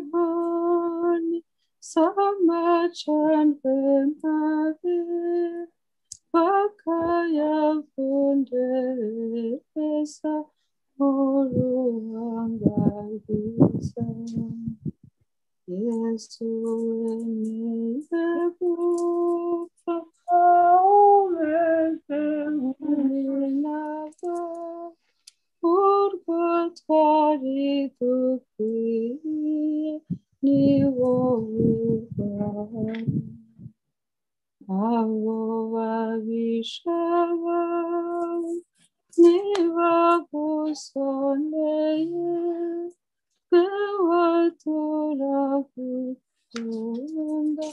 Sisingani samachan vemave bakaya funderesa oruangavisa Yesu enebufa aumeteuninaga urgo twari dukwiye ni wowe abo babisha bawe ntibagusoneye twewe turagukunda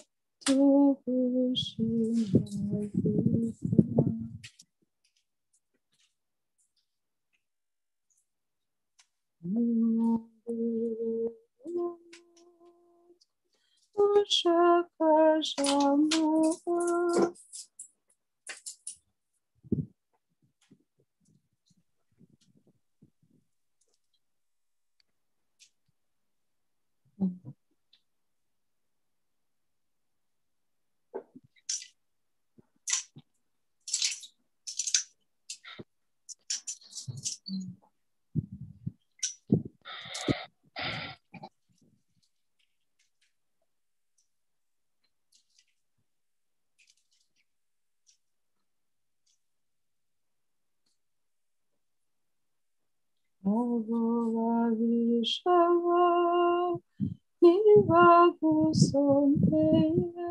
tugushimagiza ushakashambuka abo babisha bawe ntibagusoneye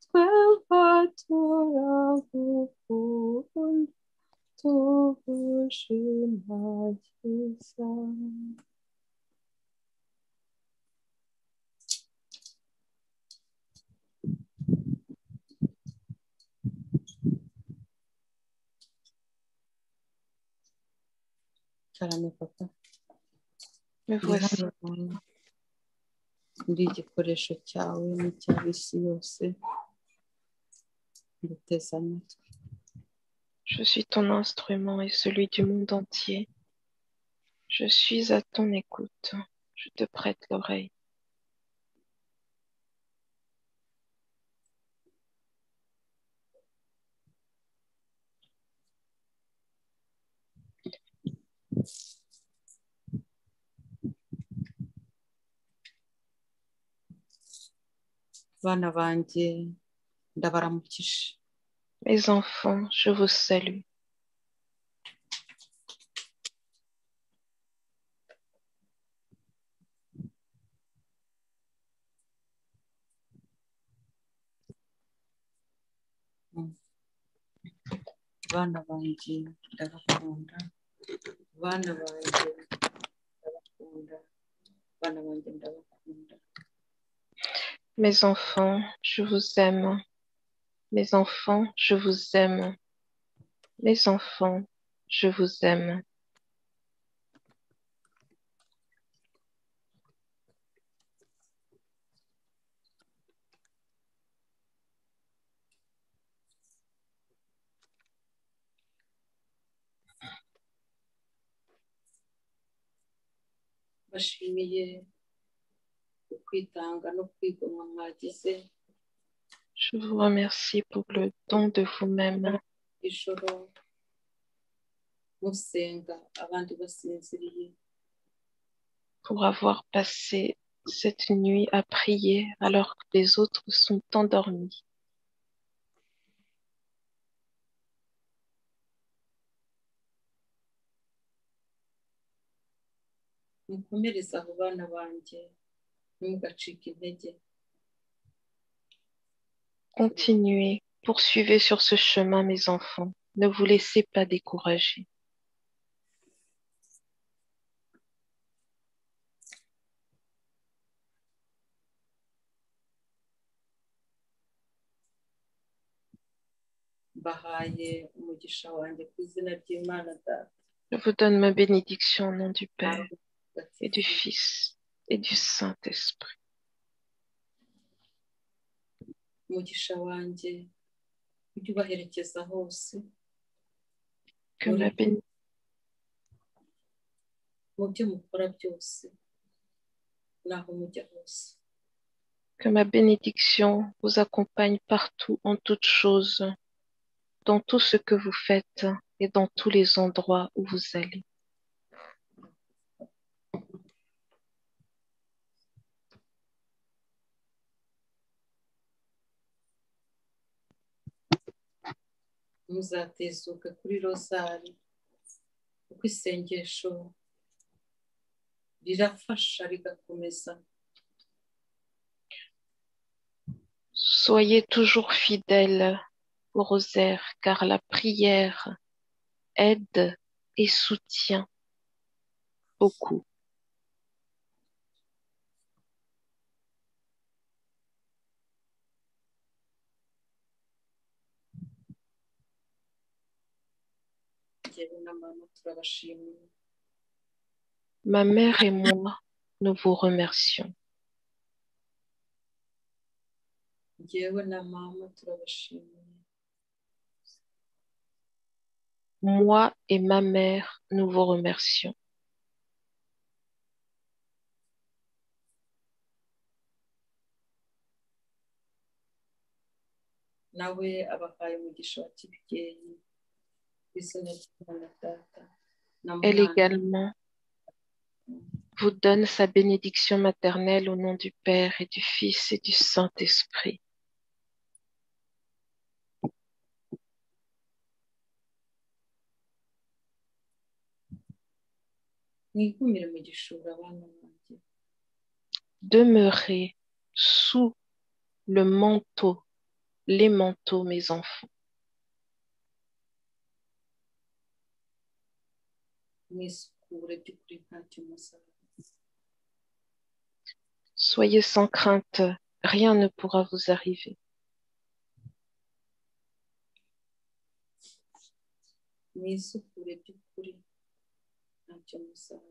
twebwe turagukunda tugushimagiza cyane papa Me voici. ndi igikoresho cyawe n'icy'ab'isi yose nduteze amatwi Je suis ton instrument et celui du monde entier. Je suis à ton écoute. Je te prête l'oreille. bana banjye ndabaramukije Mes enfants, je vous salue. bana banjye ndabakunda bana banjye ndabakunda bana banjye ndabakunda Mes enfants, je vous aime. Mes enfants, je vous aime. Mes enfants, je vous aime. bashimiye ukwitanga no kwigomwa mwagize Je vous remercie pour le don de vous-même, ijoro musenga abandi basinziriye pour avoir passé cette nuit à prier alors que les autres sont endormis. mukomereze abo bana banjye ntimugacike intege Continuez, poursuivez sur ce chemin, mes enfants. Ne vous laissez pas décourager. mbahaye umugisha wanjye ku izina ry'Imana Data Je vous donne ma bénédiction au nom du Père et du Fils et du Saint-Esprit. umugisha wanjye ujye ubaherekeza hose Que ma bénédiction mu byo mukora byose n'aho mujya hose. Que ma bénédiction vous accompagne partout en toutes choses, dans tout ce que vous faites et dans tous les endroits où vous allez. Muzatezuka kuri rozari kuko isengesho rirafasha rigakomeza. Soyez toujours fidèles au rosaire, car la prière aide et soutient beaucoup. Njyewe na mama turabashimiye. Ma mère et moi, nous vous remercions. Njyewe na mama turabashimiye. Moi et ma mère, nous vous remercions. Nawe abahaye umugisha wa kibyeyi ku izina ry'Imana Data na Elle Mwana. également vous donne sa bénédiction maternelle au nom du Père et du Fils et du Saint-Esprit. Mwigumire mu gishura abana banjye. Demeurez sous le manteau, les manteaux, mes enfants. Mwisukure by'ukuri ntacyo musaba. Soyez sans crainte, rien ne pourra vous arriver. Mwisukure by'ukuri ntacyo musaba.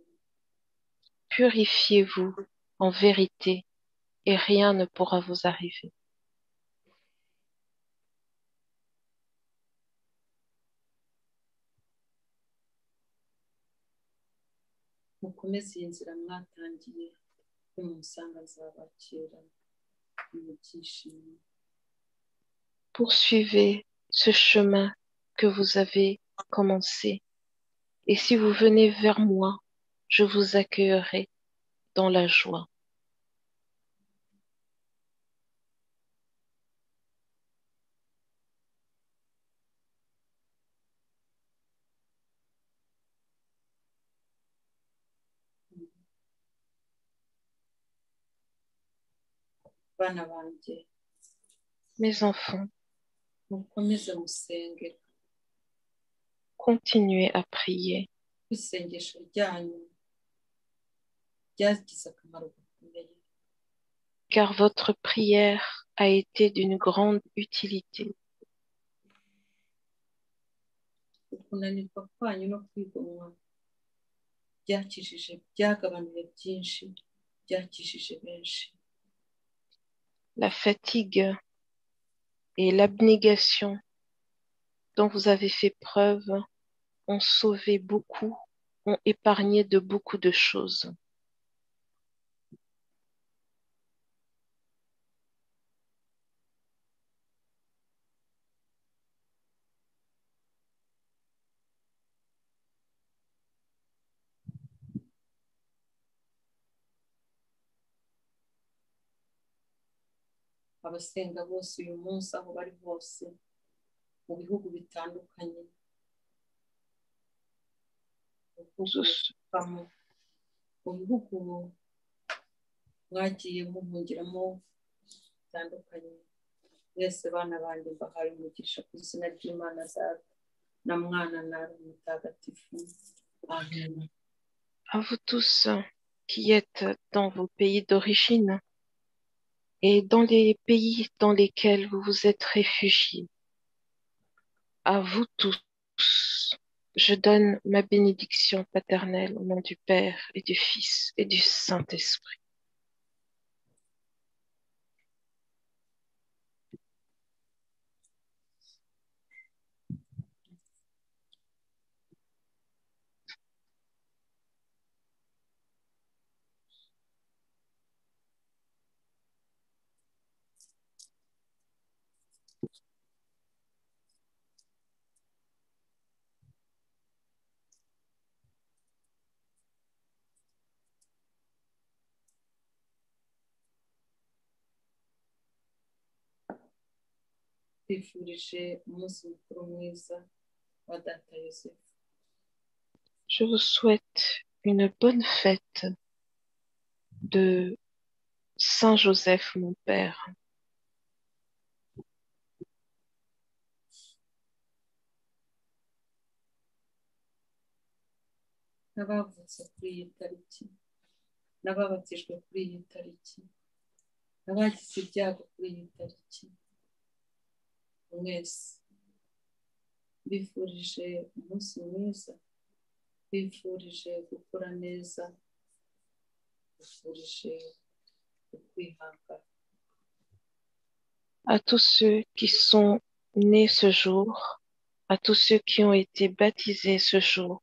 Purifiez-vous en vérité et rien ne pourra vous arriver. Mukomeze iyi nzira mwatangiye nimunsanga nzabakira mu byishimo. Poursuivez ce chemin que vous avez commencé. Et si vous venez vers moi, je vous accueillerai dans la joie. Bana banjye Mes enfants, mukomeze musenge. continuez à prier, Isengesho ryanyu ryagize akamaro gakomeye. car votre prière a été d'une grande utilité. Ukunanirwa kwanyu no kwigomwa byagabanuye byinshi, byakijije benshi. La fatigue et l'abnégation dont vous avez fait preuve ont sauvé beaucoup, ont épargné de beaucoup de choses. Abasenga bose uyu munsi aho bari hose mu bihugu bitandukanye, Tous, mu bihugu mwagiye muhungiramo bitandukanye, mwese bana banjye mbahaye umugisha ku izina ry'Imana Data na Mwana na Mutagatifu. Amen. à vous tous qui êtes dans vos pays d'origine et dans les pays dans lesquels vous vous êtes réfugiés, à vous tous, je donne ma bénédiction paternelle au nom du Père et du Fils et du Saint-Esprit. twifurije umunsi mukuru mwiza wa data Yosefu. Je vous souhaite une bonne fête de Saint Joseph, mon Père. N'abavutse kuri iyi tariki, n'ababatijwe kuri iyi tariki, n'abagize ibyago kuri iyi tariki, mwese bifurije umunsi mwiza, bifurije gukura neza, bifurije ukwihangana. À tous ceux qui sont nés ce jour, à tous ceux qui ont été baptisés ce jour,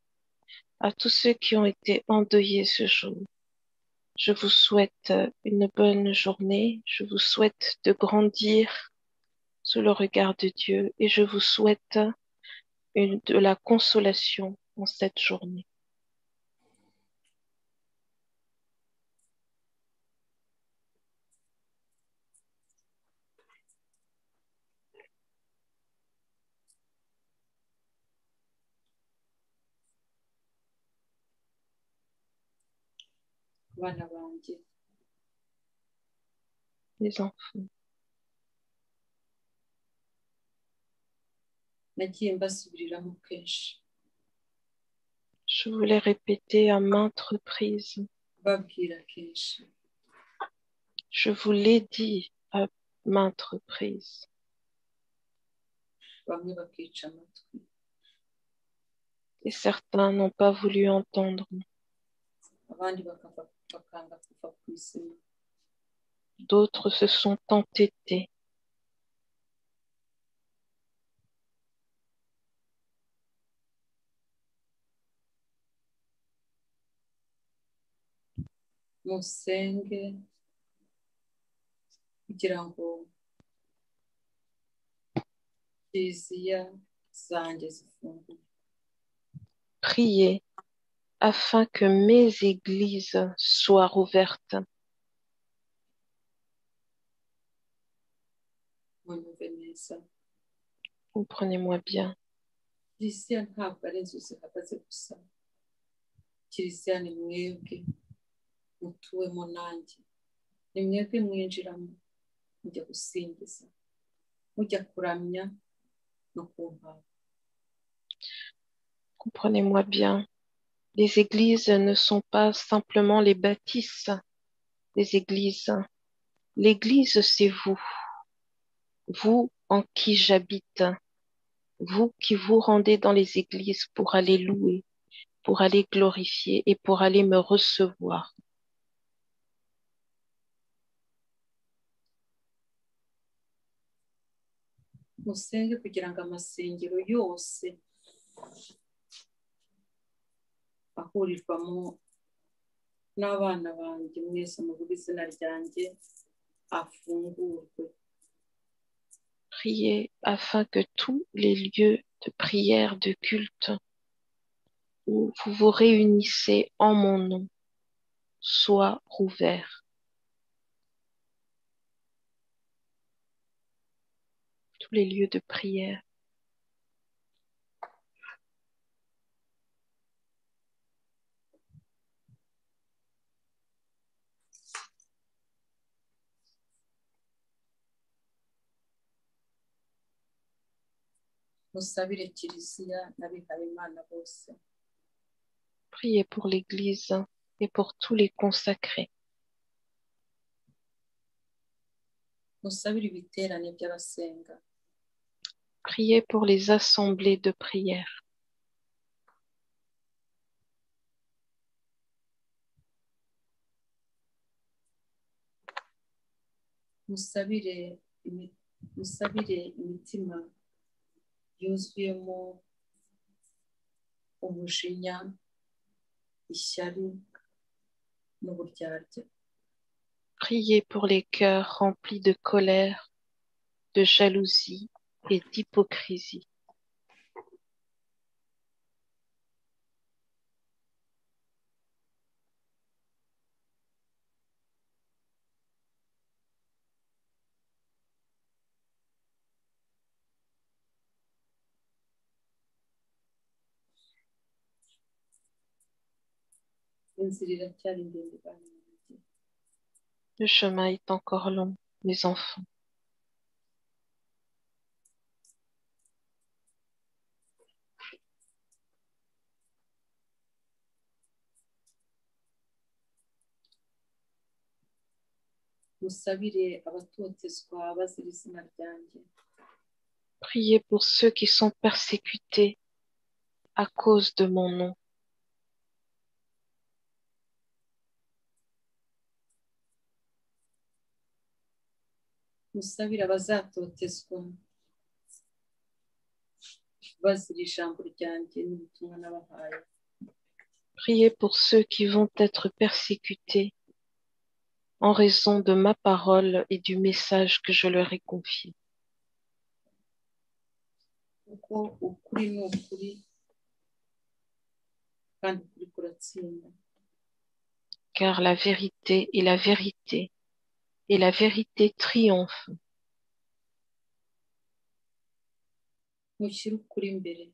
à tous ceux qui ont été endeuillés ce jour, je vous souhaite une bonne journée, je vous souhaite de grandir sous le regard de Dieu et je vous souhaite de la consolation en cette journée. Bana banjye, Les enfants, nagiye mbasubiriramo kenshi je vous l'ai répété à maintes reprises, babwira kenshi, je vous l'ai dit à maintes reprises. bamwe bakica amatwi, Et certains n'ont pas voulu entendre, abandi bakanga kuva ku izima. d'autres se sont entêtés. Musenge kugira ngo kiliziya zanjye zifunguke, Priez afin que mes églises soient rouvertes. munyumve neza. Comprenez-moi bien. Kiliziya ntabwo ari inzu zihagaze gusa, kiliziya ni mwebwe mutuwemo nanjye, ni mwebwe mwinjiramo mujya gusingiza, mujya kuramya no kumva. Comprenez-moi bien. Les églises ne sont pas simplement les bâtisses des églises. L'église, c'est vous. Vous en qui j'habite. Vous qui vous rendez dans les églises pour aller louer, pour aller glorifier et pour aller me recevoir. Musenge kugira ngo amasengero yose ahurirwamo n'abana banjye mwese muvuga izina ryanjye afungurwe. Priez afin que tous les lieux de prière, de culte, où vous vous réunissez en mon nom, soient rouverts. Tous les lieux de prière. Musabire kiliziya n'abihayimana bose, Priez pour l'Église et pour tous les consacrés. musabire ibiterane by'abasenga, Priez pour les assemblées de prière. musabire imitima yuzuyemo umujinya, ishyari n'uburyarya. Priez pour les cœurs remplis de colère, de jalousie et d'hypocrisie. inzira iracyari ndende bana banjye. Le chemin est encore long, mes enfants. musabire abatotezwa bazira izina ryanjye. Priez pour ceux qui sont persécutés à cause de mon nom. musabire abazatotezwa bazira ijambo ryanjye n'ubutumwa nabahaye. Priez pour ceux qui vont être persécutés en raison de ma parole et du message que je leur ai confié. kuko ukuri ni ukuri kandi ukuri kuratsinda. Car la vérité est la vérité, et la vérité triomphe. mushyire ukuri imbere,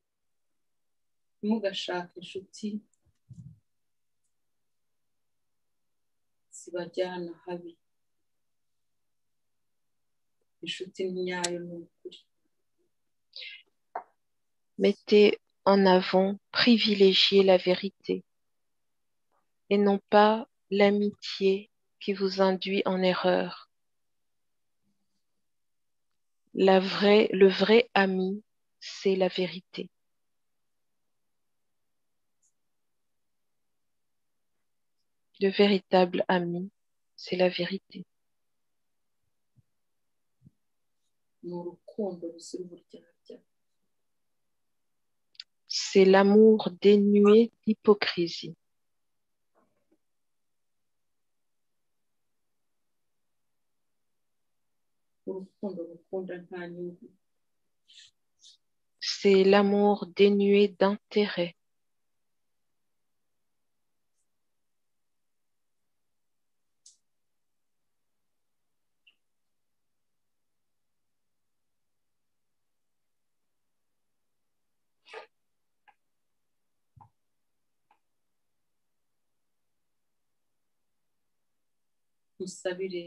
ntimugashake inshuti zibajyana habi. inshuti nyayo ni ukuri. Mettez en avant, privilégiez la vérité, et non pas l'amitié qui vous induit en erreur. Le vrai ami, c'est la vérité. Le véritable ami, c'est la vérité. ni urukundo ruzira uburyarya. C'est l'amour dénué d'hypocrisie. urukundo rukunda nta nyungu. C'est l'amour dénué d'intérêt. musabire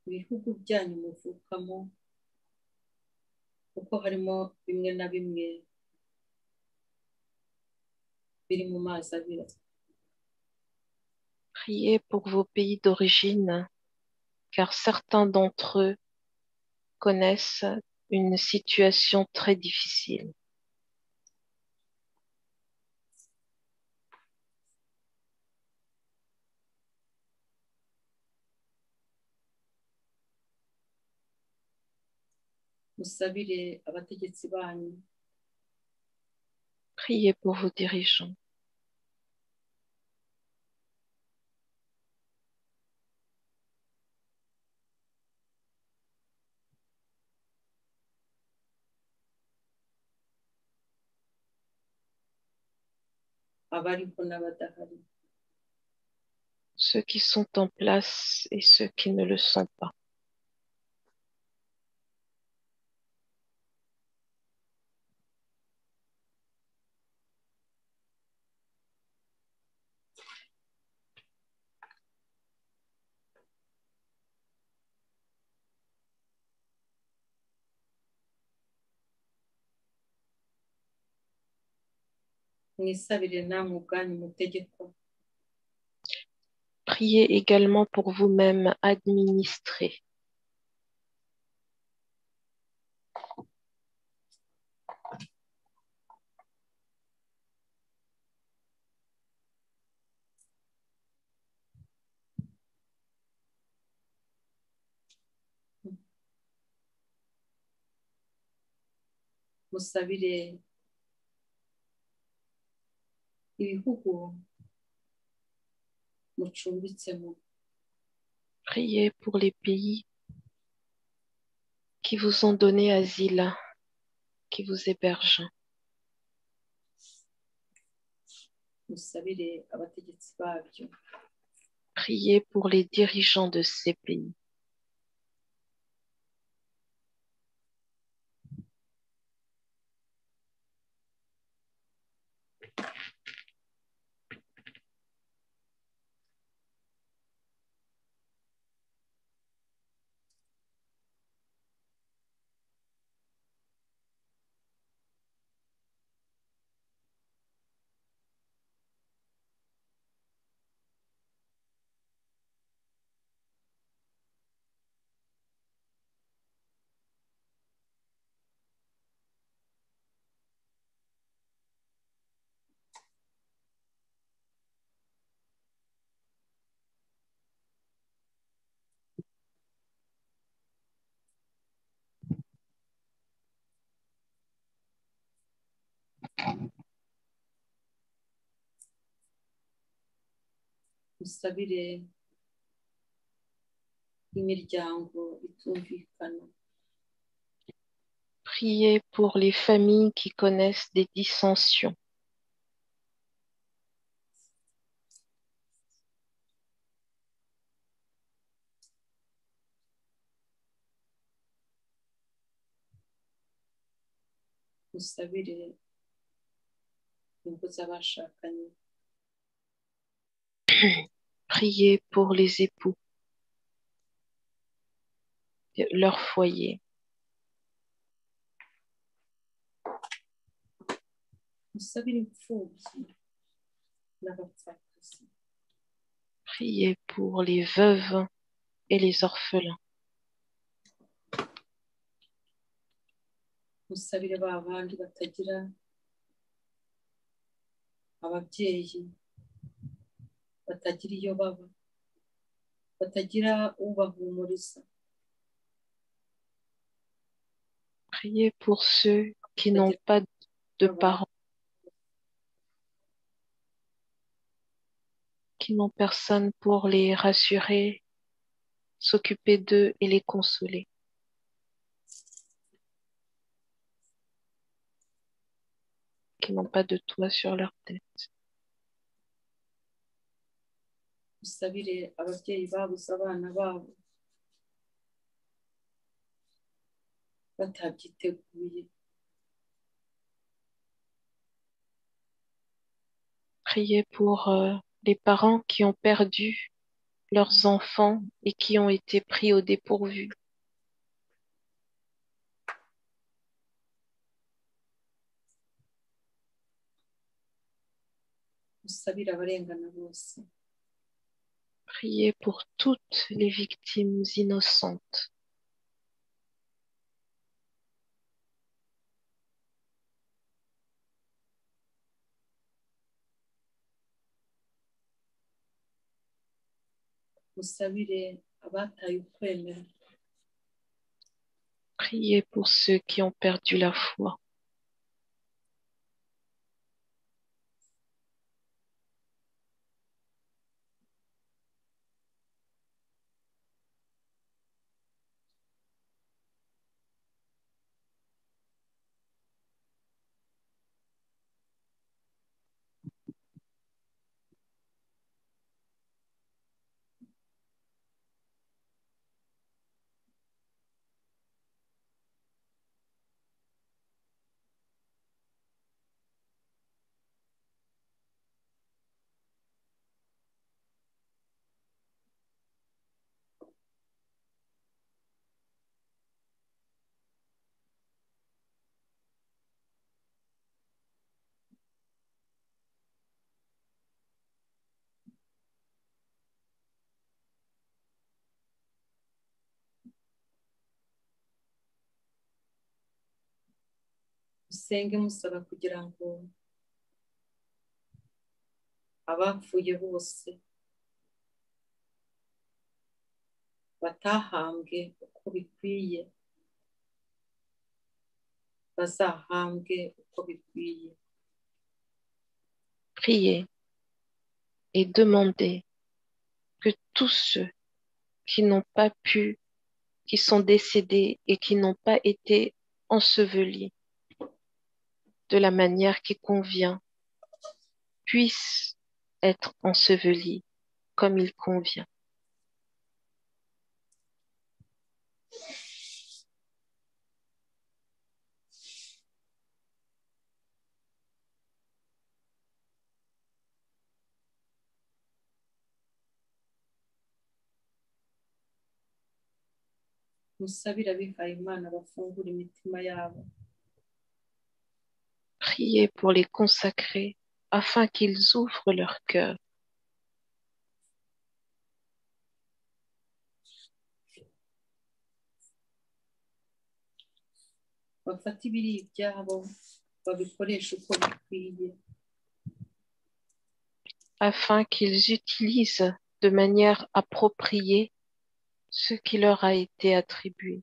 ibihugu byanyu muvukamo, kuko harimo bimwe na bimwe biri mu mazi abira. Priez pour vos pays d'origine, car certains d'entre eux connaissent une situation très difficile. musabire abategetsi banyu, Priez pour vos dirigeants. abariho n'abadahari. Ceux qui sont en place et ceux qui ne le sont pas. mwisabire namwe ubwanyu mutegekwa. Priez également pour vous-même, administrés. musabire ibihugu mucumbitsemo. Priez pour les pays qui vous ont donné asile, qui vous hébergent. musabire abategetsi babyo. Priez pour les dirigeants de ces pays. musabire imiryango itumvikana. Priez pour les familles qui connaissent des dissensions. Musabire ingo z'abashakanye. Priez pour les époux, leur foyer. Musabire imfubyi n'abapfakazi. Priez pour les veuves et les orphelins. Musabire ba bandi batagira ababyeyi, batagira iyo baba, batagira ubahumuriza. Priez pour ceux qui n'ont pas de parents, qui n'ont personne pour les rassurer, s'occuper d'eux et les consoler. Qui n'ont pas de toit sur leur tête. Musabire ababyeyi babuze abana babo batabyiteguye. Priez pour les parents qui ont perdu leurs enfants et qui ont été pris au dépourvu. Musabire abarengana bose. Priez pour toutes les victimes innocentes. Musabire abataye ukwemera. Priez pour ceux qui ont perdu la foi. Musenge musaba kugira ngo abapfuye bose batahambwe uko bikwiye bazahambwe uko bikwiye. Priez et demandez que tous ceux qui n'ont pas pu, qui sont décédés et qui n'ont pas été ensevelis de la manière qui convient, puissent être ensevelis comme il convient. Musabire abihaye Imana bafungura imitima yabo. Priez pour les consacrer afin qu'ils ouvrent leur cœur. Bafate ibiri ibyabo babikoreshe uko bikwiye. Afin qu'ils utilisent de manière appropriée ce qui leur a été attribué.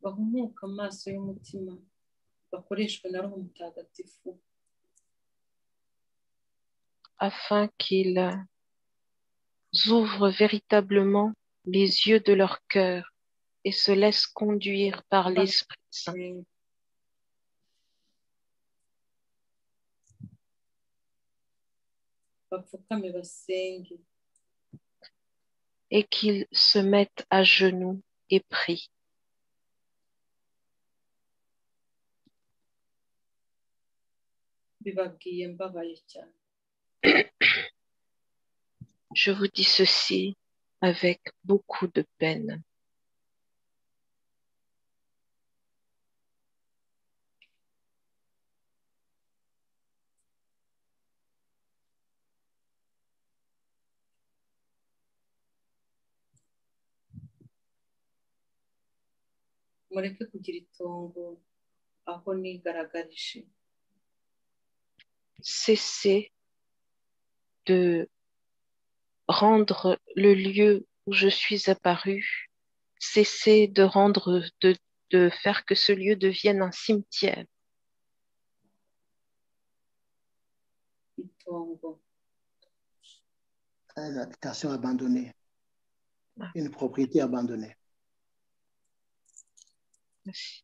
bahumuke amaso y'umutima bakoreshwe na roho mutagatifu afin qu'ils ouvrent véritablement les yeux de leur cœur et se laissent conduire par l'Esprit Saint. bapfukame basenge Et qu'ils se mettent à genoux et prient. bibabwiye mbabaye cyane Je vous dis ceci avec beaucoup de peine. mureke kugira itongo aho nigaragarije Cessez de rendre le lieu où je suis apparu, cessez de faire que ce lieu devienne un cimetière. itongo Une habitation abandonnée, Ah, une propriété abandonnée. merci.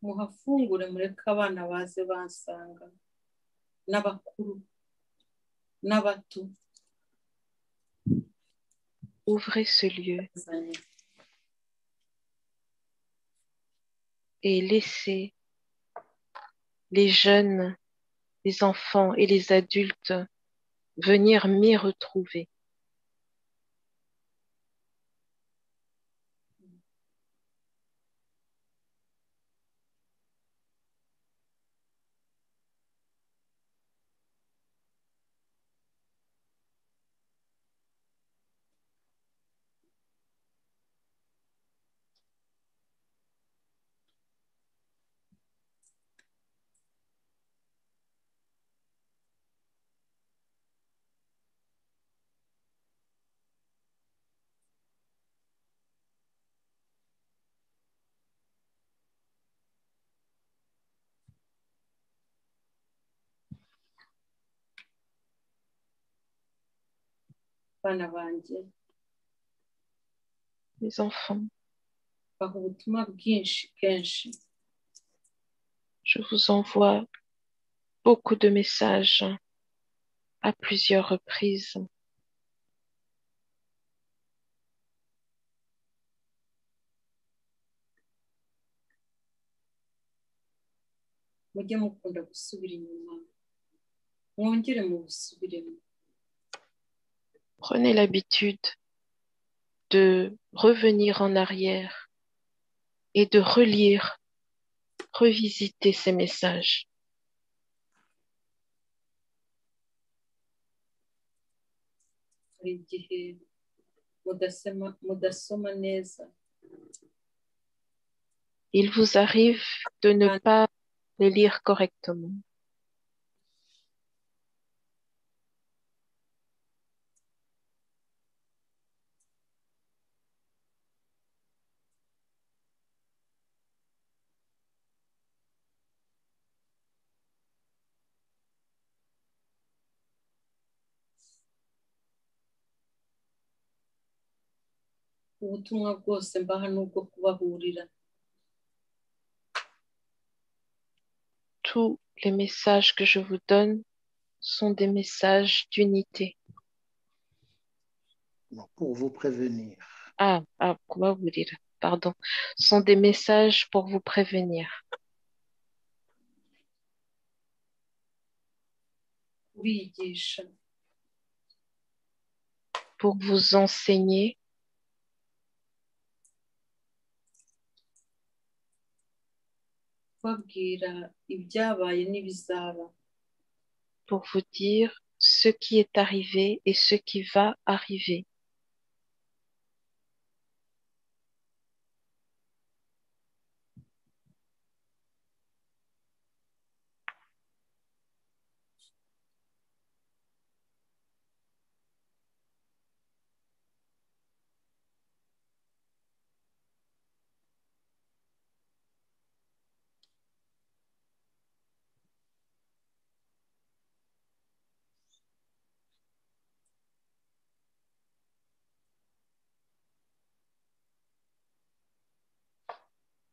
muhafungure mureke abana baze bansanga n'abakuru n'abato Ouvrez ce lieu bazanye et laissez les jeunes, les enfants et les adultes venir m'y retrouver. abana banjye Les enfants, baha ubutumwa bwinshi kenshi je vous envoie beaucoup de messages à plusieurs reprises. mujye mukunda gusubira inyuma mwongere mu busubiremo Prenez l'habitude de revenir en arrière et de relire, revisiter ces messages. hari igihe mudasoma neza Il vous arrive de ne pas les lire correctement. ubutumwa bwose mbaha n'ubwo kubahurira Tous les messages que je vous donne sont des messages d'unité. Non, pour vous prévenir. Comment vous dire? Pardon. Sont des messages pour vous prévenir, kubigisha pour vous enseigner, kubabwira ibyabaye n'ibizaba pour vous dire ce qui est arrivé et ce qui va arriver.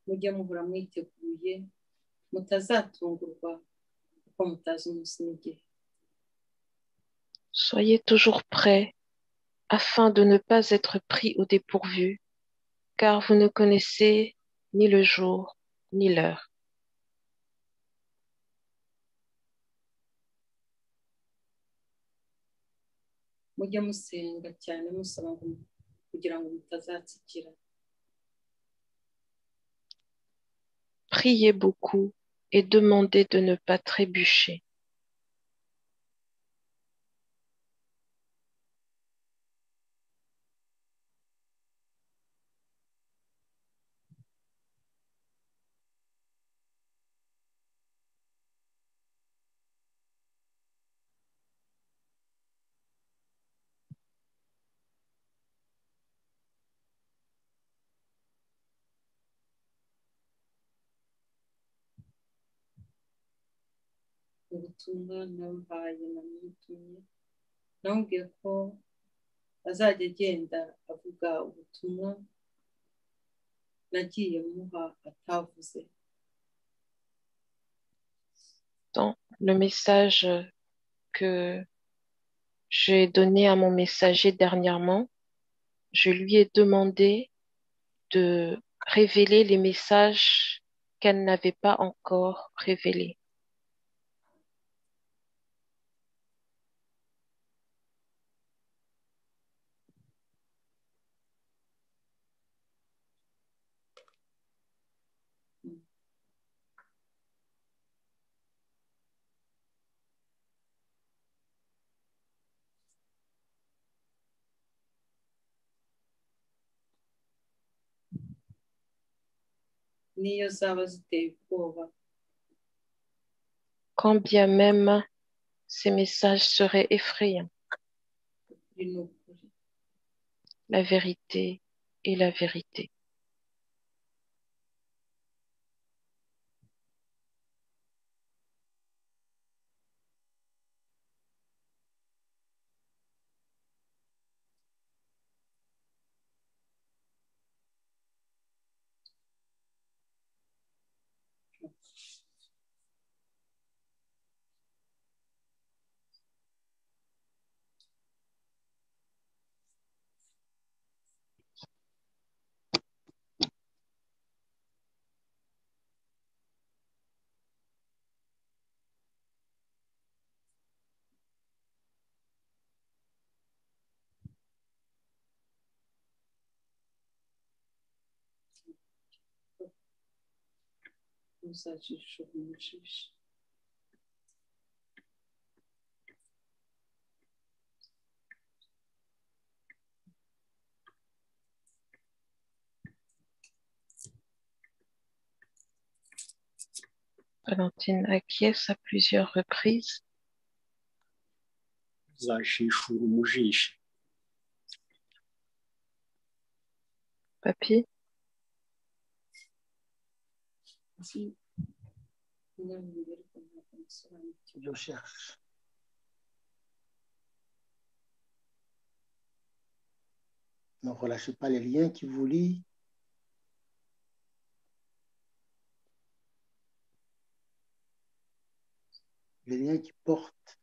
mujye muhora mwiteguye mutazatungurwa kuko mutazi umunsi n'igihe. Soyez toujours prêts afin de ne pas être pris au dépourvu, car vous ne connaissez ni le jour ni l'heure. Mujye musenga cyane musaba kugira ngo mutazatsikira. Priez beaucoup et demandez de ne pas trébucher. Ubutumwa nabahaye namutumye namubwiye ko azajya agenda avuga ubutumwa nagiye muha atavuze. Dans le message que j'ai donné à mon messager dernièrement, je lui ai demandé de révéler les messages qu'elle n'avait pas encore révélés. Niyo zaba ziteye ubwoba, Quand bien même ces messages seraient effrayants, ukuri ni ukuri. la vérité est la vérité. Ntuzajijishe umujiji. Valentine acquiesce à plusieurs reprises. Ntuzajishura umujiji. Papy, Si nyamubiri ariko ntabwo musobanukiwe. Je cherche. Ne relâchez pas les liens qui vous lient. Les liens qui portent.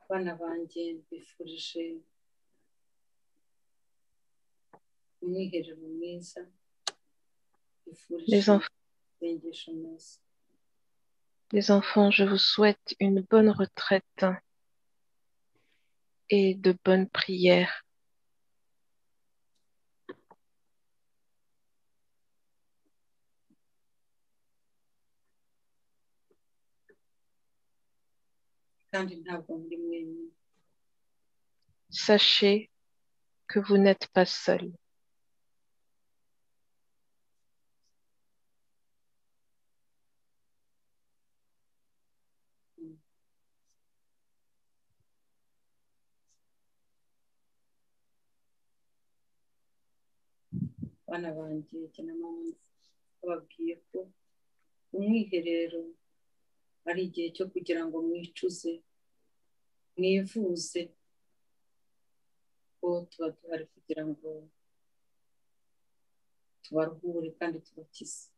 Bana banjye mbifurije umwiherero mwiza, les mbifurije isengesho neza. enfants, je vous souhaite une bonne retraite et de bonnes prières. Kandi ntabwo muri mwenyine. Sachez que vous n'êtes pas seul. bana banjye jye na mama bababwiye ko umwiherero ari igihe cyo kugira ngo mwicuze mwivuze ko tuba duhari kugira ngo tubaruhure kandi tubakize.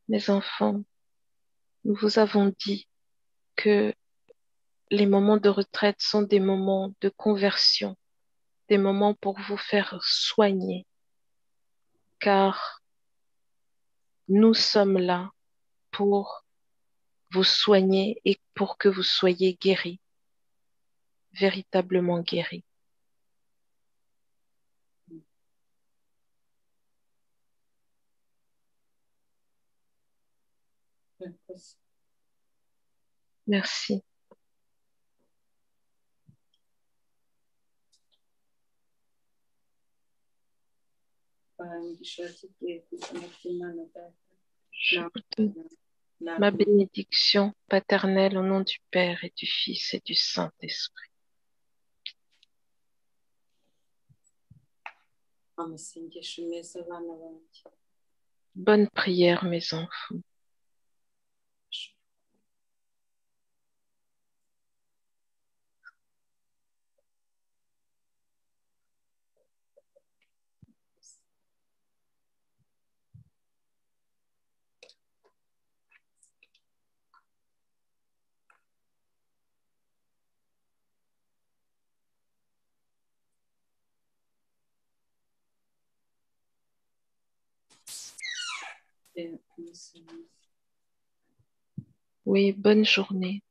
Mes enfants, nous vous avons dit que les moments de retraite sont des moments de conversion, des moments pour vous faire soigner, car nous sommes là pour vous soigner et pour que vous soyez guéris, véritablement guéris. Merci. Je vous donne ma bénédiction paternelle au nom du Père et du Fils et du Saint-Esprit. Bonne prière, mes enfants. Oui, bonne journée.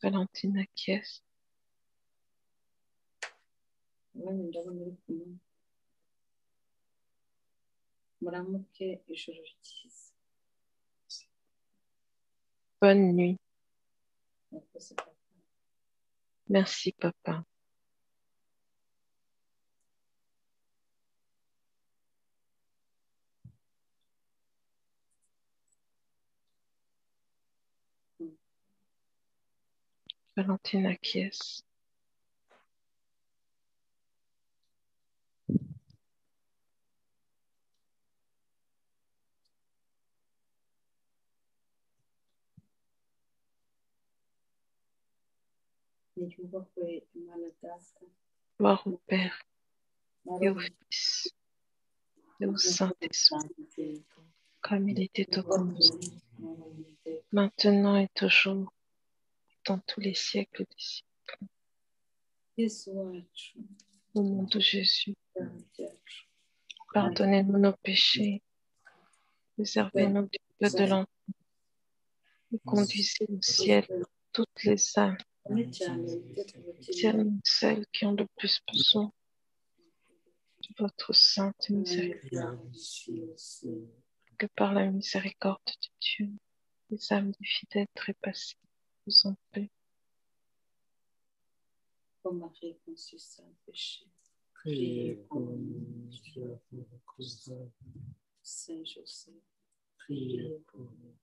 Valentine acquiesce. Bonne nuit. Merci, papa. Valentine acquiesce. Gloire au Père et au Fils et au Saint-Esprit, comme il était au commencement, maintenant et toujours, dans tous les siècles des siècles. Au nom de Jésus, pardonnez-nous nos péchés, préservez-nous du feu de l'enfer, et conduisez au ciel toutes les âmes, spécialement celles qui ont le plus besoin de votre sainte miséricorde, que par la miséricorde de Dieu, les âmes des fidèles trépassés vous en paix. Marie conçue sans péché. Priez pour nous, Dieu, pour le cause. Saint Joseph, Priez pour nous.